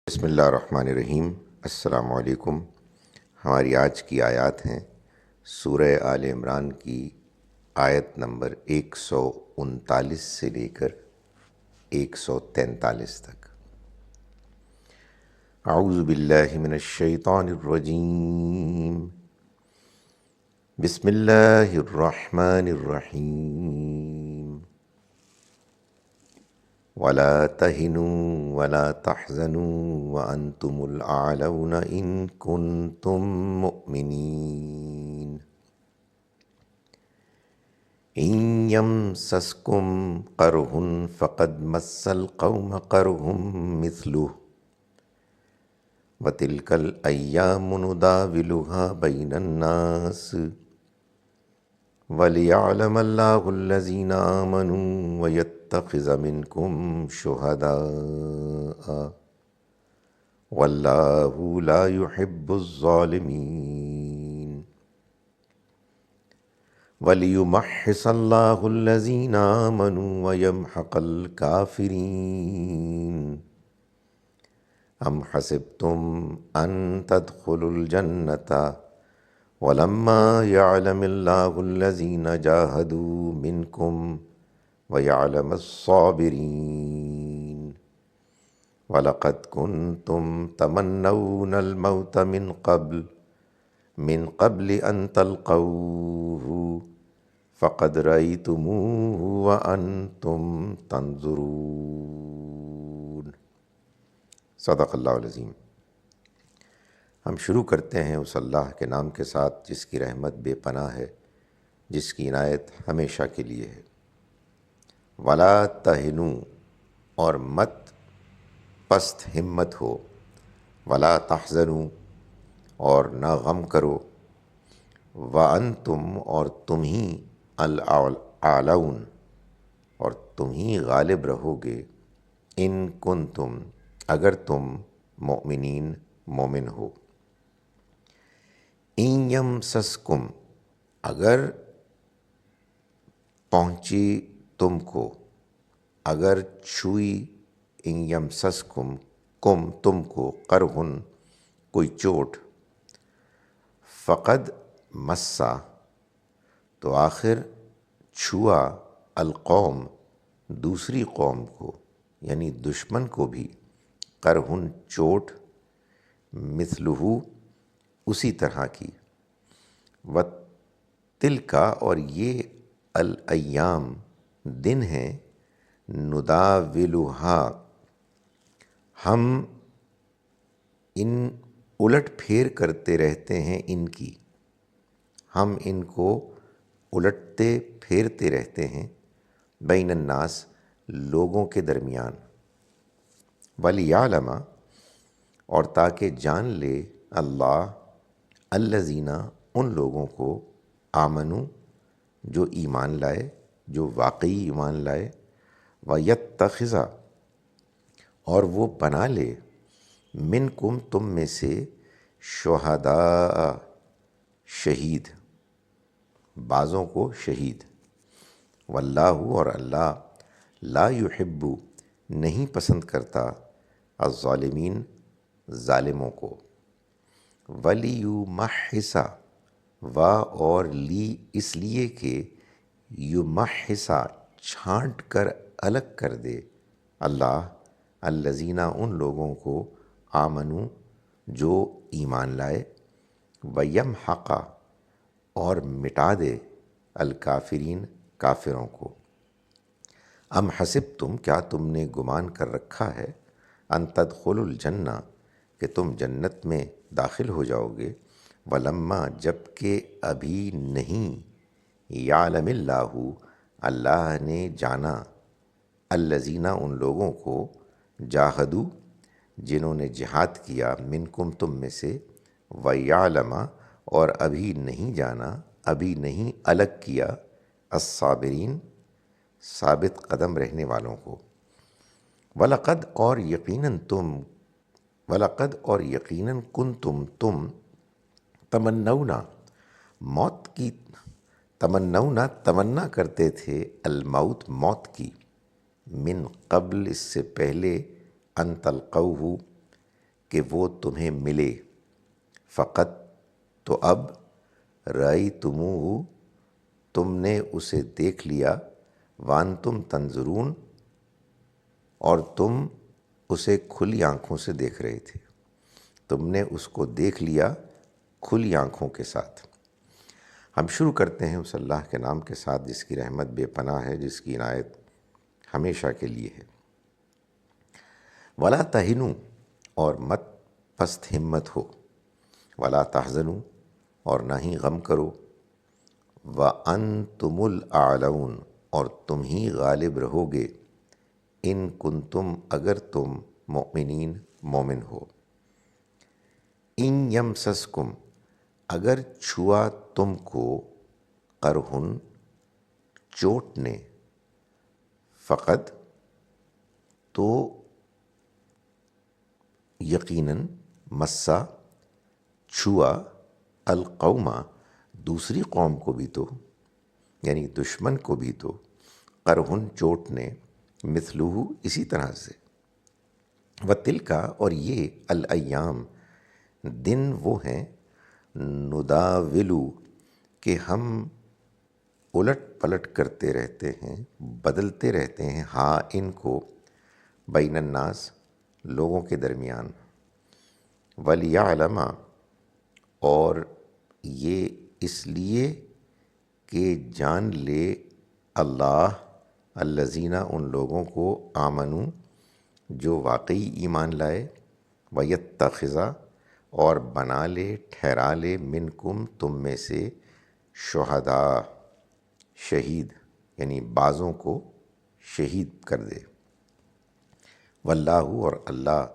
بسم اللہ الرحمن الرحیم۔ السلام علیکم۔ ہماری آج کی آیات ہیں سورہ آل عمران کی آیت نمبر 139 سے لے کر 143 تک۔ اعوذ باللہ من الشیطان الرجیم، بسم اللہ الرحمن الرحیم۔ وَلَا تَهِنُوا وَلَا تَحْزَنُوا وَأَنْتُمُ الْأَعْلَوْنَ إِن كُنتُم مُّؤْمِنِينَ إِن يَمْسَسْكُمْ قَرْحٌ فَقَدْ مَسَّ الْقَوْمَ قَرْحٌ مِثْلُهُ وَتِلْكَ الْأَيَّامُ نُدَاوِلُهَا بَيْنَ النَّاسِ وَلِيَعْلَمَ اللَّهُ الَّذِينَ آمَنُوا وَيَتَّخِذَ مِنكُمْ شُهَدَاءَ وَاللَّهُ لَا يُحِبُّ الظَّالِمِينَ وَلِيُمَحِّصَ اللَّهُ الَّذِينَ آمَنُوا وَيَمْحَقَ الْكَافِرِينَ أَمْ حَسِبْتُمْ أَن تَدْخُلُوا الْجَنَّةَ وَلَمَّا يَعْلَمِ اللَّهُ الَّذِينَ جَاهَدُوا مِنكُمْ وَيَعْلَمَ الصَّابِرِينَ وَلَقَدْ كُنْتُمْ تَمَنَّوْنَ الْمَوْتَ مِنْ قَبْلِ أَنْ تَلْقَوْهُ فَقَدْ رَأَيْتُمُوهُ وَأَنْتُمْ تَنْظُرُونَ۔ صدق اللہ العظیم۔ ہم شروع کرتے ہیں اس اللہ کے نام کے ساتھ جس کی رحمت بے پناہ ہے، جس کی عنایت ہمیشہ کے لیے ہے۔ وَلَا تَهِنُوا، اور مت پست ہمت ہو، وَلَا تَحْزَنُوا، اور نہ غم کرو، وَأَنْتُمْ، اور تم ہی الْأَعْلَوْنَ، اور تم ہی غالب رہو گے، اِن کنتم، اگر تم مؤمنین مومن ہو۔ اِن یمسسکم، اگر پہنچی تم کو، اگر چھوئی، ان یمسسکم، تم کو، قرحن، کوئی چوٹ، فقد مسا، تو آخر چھوا، القوم، دوسری قوم کو، یعنی دشمن کو بھی، قرحن، چوٹ، مثلہ، اسی طرح کی، وَتِلْکَ، اور یہ الایام، دن ہیں، نداولھا، ہم ان الٹ پھیر کرتے رہتے ہیں ان کی، ہم ان کو الٹتے پھیرتے رہتے ہیں، بین الناس، لوگوں کے درمیان، وَلِيَعْلَمَ، اور تاکہ جان لے اللہ الذین، ان لوگوں کو، آمنو، جو ایمان لائے، جو واقعی ایمان لائے، وَيَتَّخِذَ، اور وہ بنا لے، منکم، تم میں سے، شہداء، شہید، بعضوں کو شہید، واللہ، اور اللہ، لا یحب، نہیں پسند کرتا، الظالمین، ظالموں کو، وَلِيُمَحِّصَ، اور لی، اس لیے کہ، یمحص، چھانٹ کر الگ کر دے، اللہ الذین، ان لوگوں کو، آمنو، جو ایمان لائے، ویمحق، اور مٹا دے، الکافرین، کافروں کو۔ ام حسبتم، کیا تم نے گمان کر رکھا ہے، ان تدخلوا الجنہ، کہ تم جنت میں داخل ہو جاؤ گے، ولما، جب کہ ابھی نہیں، یعلم اللہ، اللہ نے جانا، الذین، ان لوگوں کو، جاہدوا، جنہوں نے جہاد کیا، منکم، تم میں سے، ویعلم، اور ابھی نہیں جانا، ابھی نہیں الگ کیا، الصابرین، ثابت قدم رہنے والوں کو، وَلَقَدْ، اور یقیناً کنتم، تم، تمنونا، موت کی، تمنا کرتے تھے، الموت، موت کی، من قبل، اس سے پہلے، ان تلقوہ، کہ وہ تمہیں ملے، فقط تو اب رأیتموہ تم نے اسے دیکھ لیا، وانتم تنظرون اور تم اسے کھلی آنکھوں سے دیکھ رہے تھے، تم نے اس کو دیکھ لیا کھلی آنکھوں کے ساتھ۔ ہم شروع کرتے ہیں اس اللہ کے نام کے ساتھ جس کی رحمت بے پناہ ہے، جس کی عنایت ہمیشہ کے لیے ہے۔ ولا تہنوا اور مت پست ہمت ہو، ولا تحزنوا اور نہ ہی غم کرو، وانتم الاعلون اور تم ہی غالب رہو گے، ان کنتم اگر تم مؤمنین مومن ہو۔ ان یمسسکم اگر چھوا تم کو قرحن چوٹ نے، فقط تو یقیناً مسا چھوا القوما دوسری قوم کو بھی تو، یعنی دشمن کو بھی تو، قرحن چوٹ نے، مثلہ اسی طرح سے، وتلکا اور یہ الایام دن وہ ہیں، نداولو کہ ہم الٹ پلٹ کرتے رہتے ہیں، بدلتے رہتے ہیں، ہاں ان کو، بین الناس لوگوں کے درمیان، ولیعلم اور یہ اس لیے کہ جان لے اللہ الذین ان لوگوں کو آمنو جو واقعی ایمان لائے، ویتخذ اور بنا لے ٹھہرا لے منکم تم میں سے شہداء شہید، یعنی بعضوں کو شہید کر دے، واللہ اور اللہ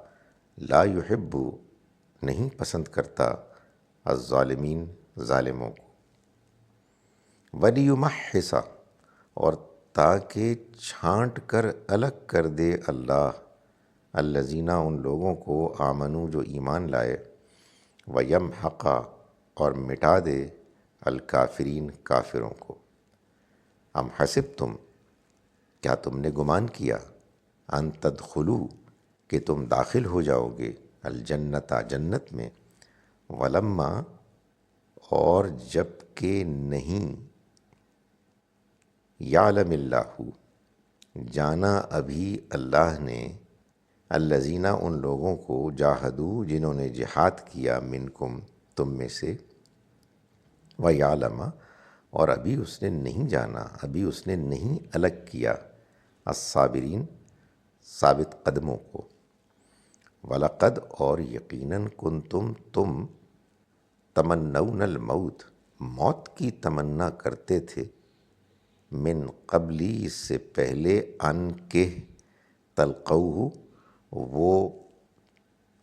لا یحب نہیں پسند کرتا الظالمین ظالموں کو، ولیمحص اور تاکہ چھانٹ کر الگ کر دے اللہ الذین ان لوگوں کو آمنو جو ایمان لائے، ویمحق اور مٹا دے الکافرین کافروں کو۔ ام حسبتم کیا تم نے گمان کیا، ان تدخلوا کہ تم داخل ہو جاؤ گے، الجنت جنت میں، ولما اور جب کہ نہیں، یعلم اللہ جانا ابھی اللہ نے، الذین ان لوگوں کو، جاہدوا جنہوں نے جہاد کیا، منکم تم میں سے، ویعلم اور ابھی اس نے نہیں جانا، ابھی اس نے نہیں الگ کیا، الصابرین ثابت قدموں کو، وَلَقَدْ اور یقیناً کنتم تم، تمنون الموت موت کی تمنا کرتے تھے، من قبلی اس سے پہلے، ان کہ تلقوہ وہ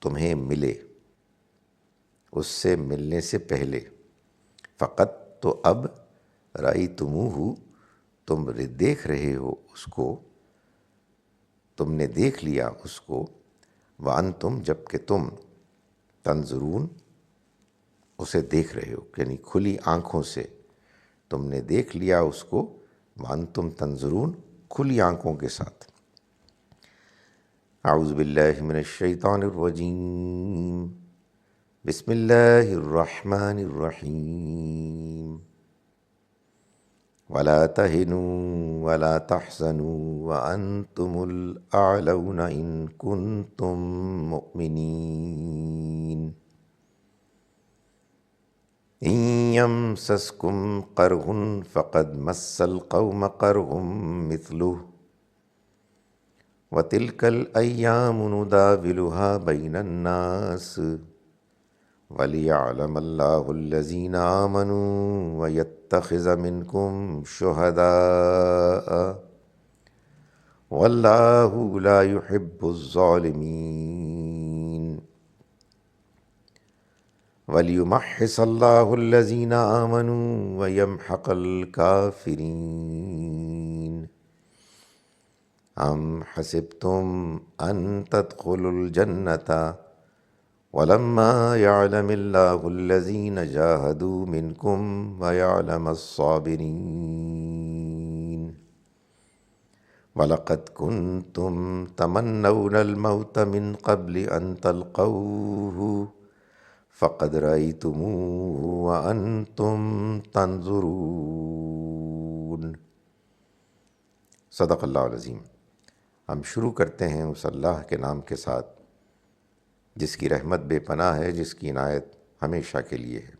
تمہیں ملے، اس سے ملنے سے پہلے، فقط تو اب رأیتموہ تم دیکھ رہے ہو اس کو، تم نے دیکھ لیا اس کو، وانتم جب کہ تم تنظرون اسے دیکھ رہے ہو، یعنی کھلی آنکھوں سے تم نے دیکھ لیا اس کو، وانتم تنظرون کھلی آنکھوں کے ساتھ۔ اعوذ باللہ من الشیطان الرجیم، بسم اللہ الرحمن الرحیم، ولا تہنوا ولا تحزنوا وانتم الاعلون ان کنتم مؤمنین، ان یمسسکم قرح فقد مس القوم قرح مثلہ، وتلک الایام نداولها بین الناس، ولیعلم اللہ الذین آمنوا ویتخذ منکم شہداء، واللہ لا یحب الظالمین، ولیمحص اللہ الذین آمنوا ویمحق الکافرین، ام حسبتم ان تدخلوا الجنۃ ولما يعلم الله الذين جاهدوا منكم ويعلم الصابرين، وَلَقَدْ كُنْتُمْ تَمَنَّوْنَ الْمَوْتَ مِنْ قَبْلِ أَنْ تَلْقَوْهُ فَقَدْ رَأَيْتُمُوهُ وَأَنْتُمْ تَنْظُرُونَ۔ صدق اللہ العظیم۔ ہم شروع کرتے ہیں اس اللہ کے نام کے ساتھ جس کی رحمت بے پناہ ہے، جس کی عنایت ہمیشہ کے لیے ہے۔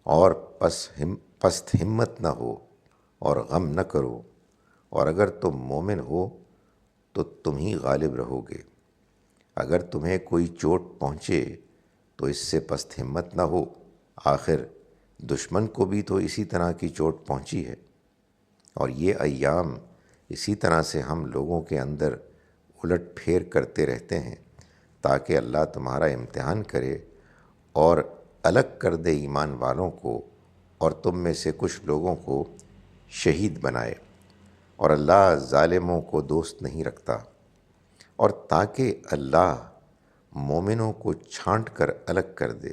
اور پست ہمت نہ ہو اور غم نہ کرو، اور اگر تم مومن ہو تو تم ہی غالب رہو گے۔ اگر تمہیں کوئی چوٹ پہنچے تو اس سے پست ہمت نہ ہو، آخر دشمن کو بھی تو اسی طرح کی چوٹ پہنچی ہے۔ اور یہ ایام اسی طرح سے ہم لوگوں کے اندر الٹ پھیر کرتے رہتے ہیں تاکہ اللہ تمہارا امتحان کرے اور الگ کر دے ایمان والوں کو، اور تم میں سے کچھ لوگوں کو شہید بنائے۔ اور اللہ ظالموں کو دوست نہیں رکھتا، اور تاکہ اللہ مومنوں کو چھانٹ کر الگ کر دے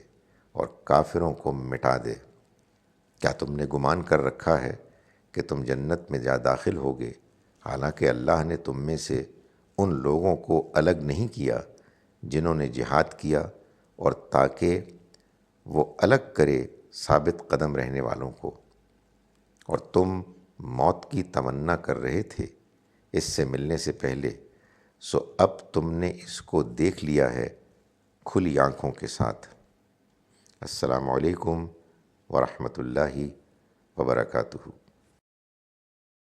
اور کافروں کو مٹا دے۔ کیا تم نے گمان کر رکھا ہے کہ تم جنت میں جا داخل ہوگے، حالانکہ اللہ نے تم میں سے ان لوگوں کو الگ نہیں کیا جنہوں نے جہاد کیا، اور تاکہ وہ الگ کرے ثابت قدم رہنے والوں کو۔ اور تم موت کی تمنا کر رہے تھے اس سے ملنے سے پہلے، سو اب تم نے اس کو دیکھ لیا ہے کھلی آنکھوں کے ساتھ۔ السلام علیکم ورحمۃ اللہ وبرکاتہ۔